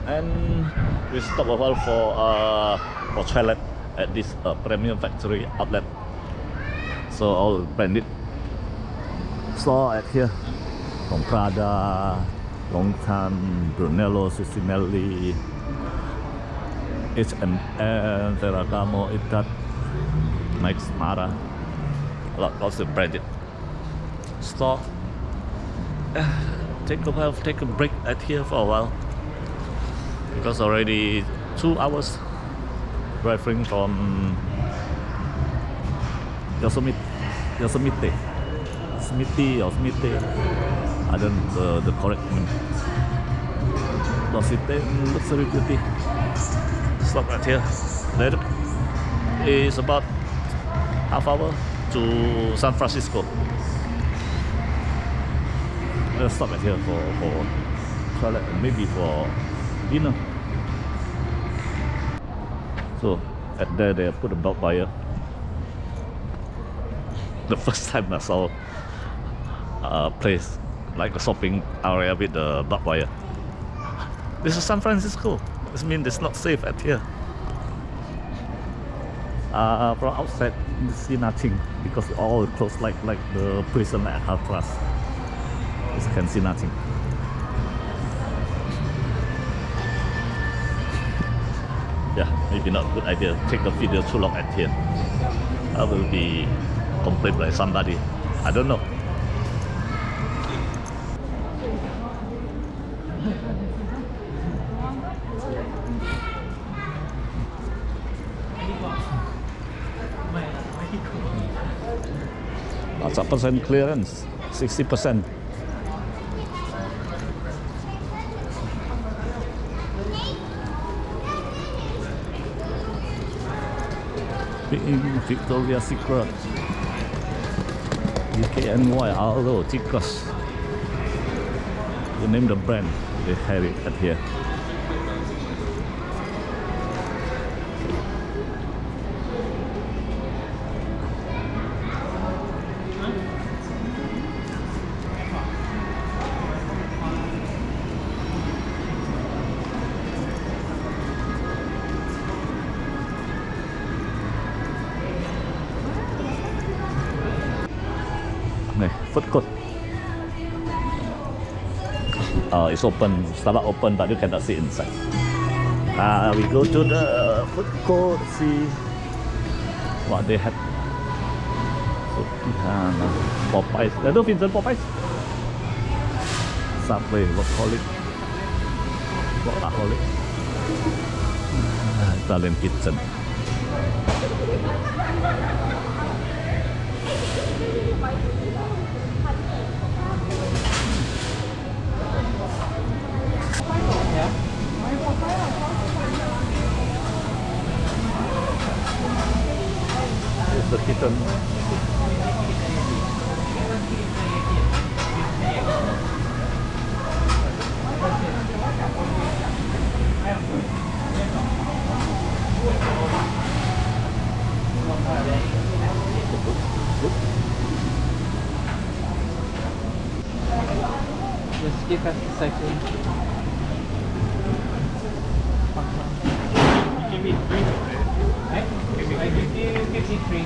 and we stop a while for toilet at this Premium Factory outlet. So all branded store at here from Prada, Longchamp, Brunello, Cucinelli, H&M, Ferragamo, Itat, Max Mara, lots of branded store. Take a break at here for a while because already 2 hours driving from Yosemite, I don't know the correct name. L'Occitane Luxury Beauty. Stop right here. There is about half hour to San Francisco. Let's stop right here for toilet and maybe for dinner. So at there they put a belt wire. The first time I saw a place like a shopping area with the barbed wire. This is San Francisco. This means it's not safe at here. From outside you see nothing because all closed like the prison at Alcatraz. You can see nothing. Yeah, maybe not a good idea. Take a video too long at here. I will be complained by somebody. I don't know. Lots of percent clearance, 60%. In Victoria's Secret, DKNY, although Ticos, you name the brand, they have it at here. Food court. It's open, Starbucks open, but you cannot see inside. We go to the food court, see what they have. So, Popeyes. They don't Vincent Popeyes. Subway, Workaholic. Italian kitchen. Here's the kitchen. Just give us a second. Give me free. I give you 53.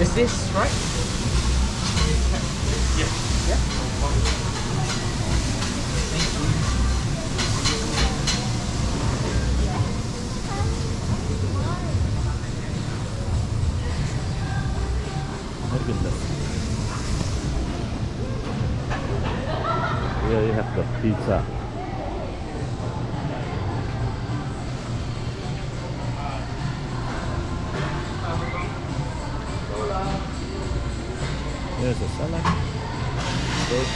Is this right? Yes. Yeah. Thank you. My goodness. Here you have the pizza. There's a salad. Steak.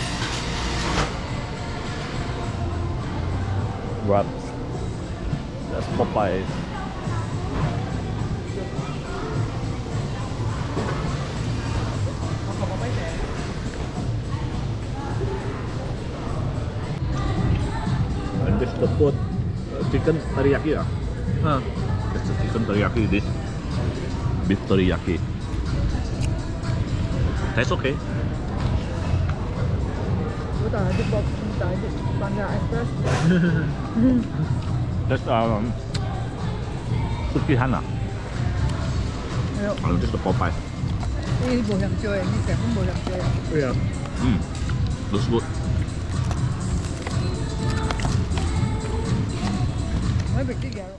Wraps. That's Popeyes. And this the food, chicken teriyaki. That's the chicken teriyaki. This beef teriyaki. That's okay. 打一包，打一半个 express。 That's Suki Han à? 係咯， Oh, this is the Popeye. 呢冇人追，呢成本冇人追。對啊， Looks good. 我喺邊啲嘢？